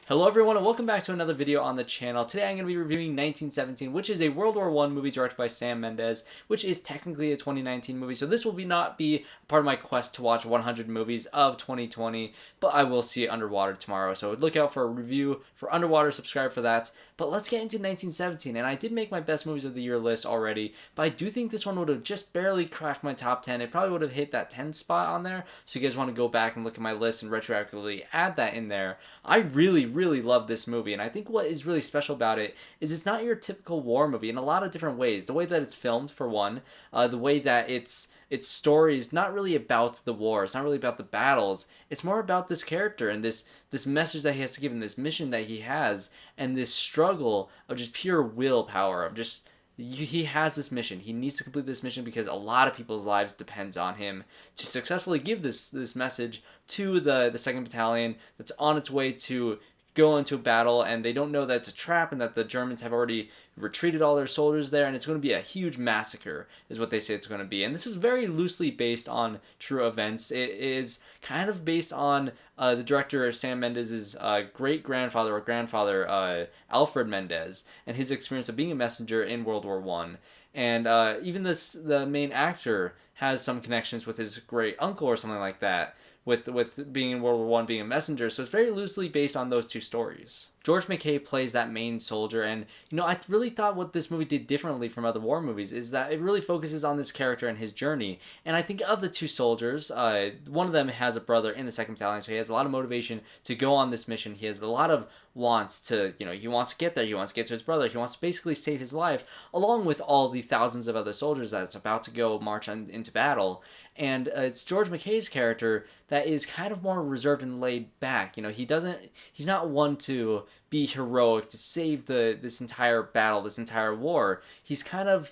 Hello everyone and welcome back to another video on the channel. Today I'm going to be reviewing 1917, which is a World War I movie directed by Sam Mendes, which is technically a 2019 movie. So this will not be part of my quest to watch 100 movies of 2020, but I will see it Underwater tomorrow. So look out for a review for Underwater, subscribe for that. But let's get into 1917, and I did make my best movies of the year list already, but I do think this one would have just barely cracked my top 10. It probably would have hit that 10 spot on there, so you guys want to go back and look at my list and retroactively add that in there. I really love this movie, and I think what is really special about it is it's not your typical war movie in a lot of different ways. The way that it's filmed, for one, the way that its story is not really about the war. It's not really about the battles. It's more about this character and this message that he has to give and this mission that he has and this struggle of just pure willpower of just he has this mission. He needs to complete this mission because a lot of people's lives depends on him to successfully give this message to the 2nd Battalion that's on its way to go into a battle, and they don't know that it's a trap and that the Germans have already retreated all their soldiers there, and it's going to be a huge massacre is what they say it's going to be. And this is very loosely based on true events. It is kind of based on the director Sam Mendes' great-grandfather or grandfather, Alfred Mendes, and his experience of being a messenger in World War I. And even the main actor has some connections with his great uncle or something like that, with being in World War I, being a messenger. So it's very loosely based on those two stories. George MacKay plays that main soldier, and I really thought what this movie did differently from other war movies is that it really focuses on this character and his journey. And I think of the two soldiers, one of them has a brother in the 2nd Battalion, so he has a lot of motivation to go on this mission. He has a lot of wants to, he wants to get there, he wants to get to his brother, he wants to basically save his life, along with all the thousands of other soldiers that's about to go march into battle. And it's George MacKay's character that is kind of more reserved and laid back. He's not one to be heroic to save this entire battle, this entire war. He's kind of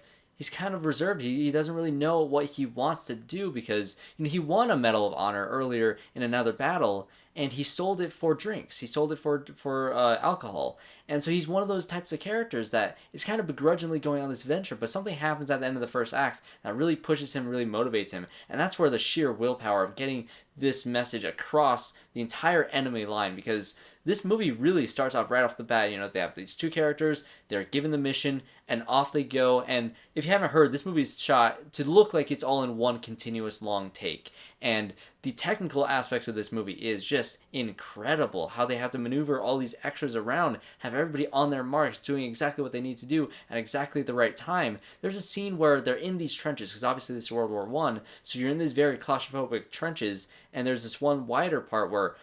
reserved. He doesn't really know what he wants to do because he won a Medal of Honor earlier in another battle, and he sold it for drinks. He sold it for alcohol. And so he's one of those types of characters that is kind of begrudgingly going on this venture, but something happens at the end of the first act that really pushes him, really motivates him. And that's where the sheer willpower of getting this message across the entire enemy line, because this movie really starts off right off the bat. They have these two characters, they're given the mission, and off they go. And if you haven't heard, this movie's shot to look like it's all in one continuous long take. And the technical aspects of this movie is just incredible. How they have to maneuver all these extras around, have everybody on their marks doing exactly what they need to do at exactly the right time. There's a scene where they're in these trenches, because obviously this is World War I, so you're in these very claustrophobic trenches, and there's this one wider part where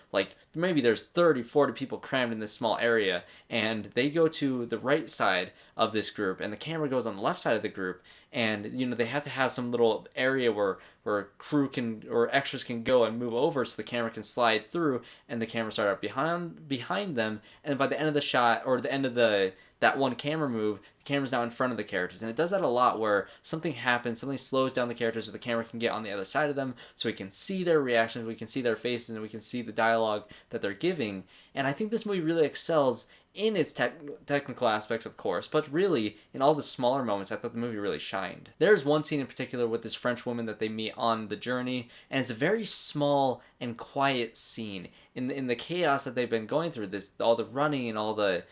maybe there's 30, 40 people crammed in this small area, and they go to the right side of this group, and the camera goes on the left side of the group, and they have to have some little area where crew can or extras can go and move over so the camera can slide through, and the camera start up behind them, and by the end of the shot or the end of that one camera move, the camera's now in front of the characters. And it does that a lot where something happens, something slows down the characters so the camera can get on the other side of them so we can see their reactions, we can see their faces, and we can see the dialogue that they're giving. And I think this movie really excels in its technical aspects, of course, but really in all the smaller moments I thought the movie really shined. There's one scene in particular with this French woman that they meet on the journey, and it's a very small and quiet scene in the chaos that they've been going through, all the running and all the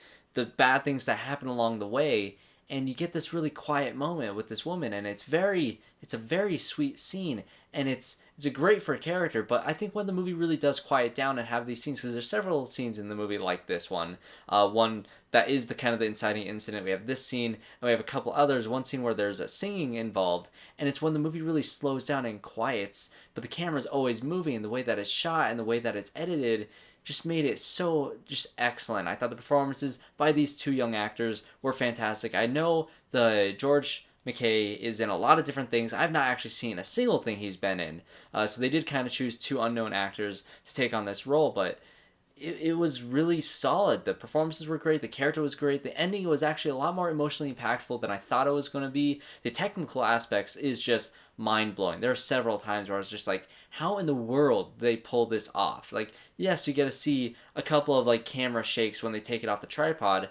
bad things that happen along the way, and you get this really quiet moment with this woman, and it's a very sweet scene, and it's a great for a character. But I think when the movie really does quiet down and have these scenes, because there's several scenes in the movie like this one that is the kind of the inciting incident. We have this scene, and we have a couple others. One scene where there's a singing involved, and it's when the movie really slows down and quiets, but the camera's always moving, and the way that it's shot and the way that it's edited just made it so just excellent. I thought the performances by these two young actors were fantastic. I know the George MacKay is in a lot of different things. I've not actually seen a single thing he's been in. So they did kind of choose two unknown actors to take on this role, but it was really solid. The performances were great. The character was great. The ending was actually a lot more emotionally impactful than I thought it was going to be. The technical aspects is just mind-blowing. There are several times where I was just like, how in the world did they pull this off? Yes, you get to see a couple of camera shakes when they take it off the tripod.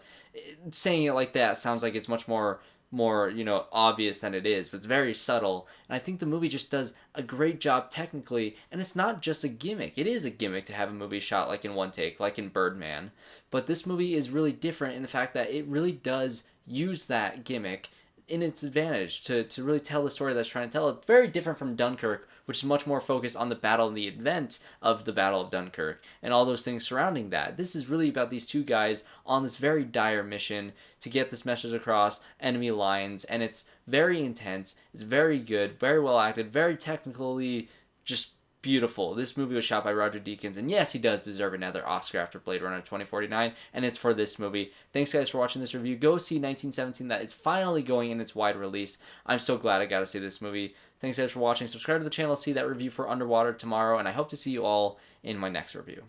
Saying it like that sounds like it's much more more, obvious than it is, but it's very subtle. And I think the movie just does a great job technically, and it's not just a gimmick. It is a gimmick to have a movie shot like in one take, like in Birdman. But this movie is really different in the fact that it really does use that gimmick in its advantage to really tell the story that's trying to tell. It's very different from Dunkirk, which is much more focused on the battle and the event of the Battle of Dunkirk and all those things surrounding that. This is really about these two guys on this very dire mission to get this message across enemy lines, and it's very intense, it's very good, very well acted, very technically just beautiful. This movie was shot by Roger Deakins, and yes, he does deserve another Oscar after Blade Runner 2049, and it's for this movie. Thanks, guys, for watching this review. Go see 1917. That is finally going in its wide release. I'm so glad I got to see this movie. Thanks, guys, for watching. Subscribe to the channel, see that review for Underwater tomorrow, and I hope to see you all in my next review.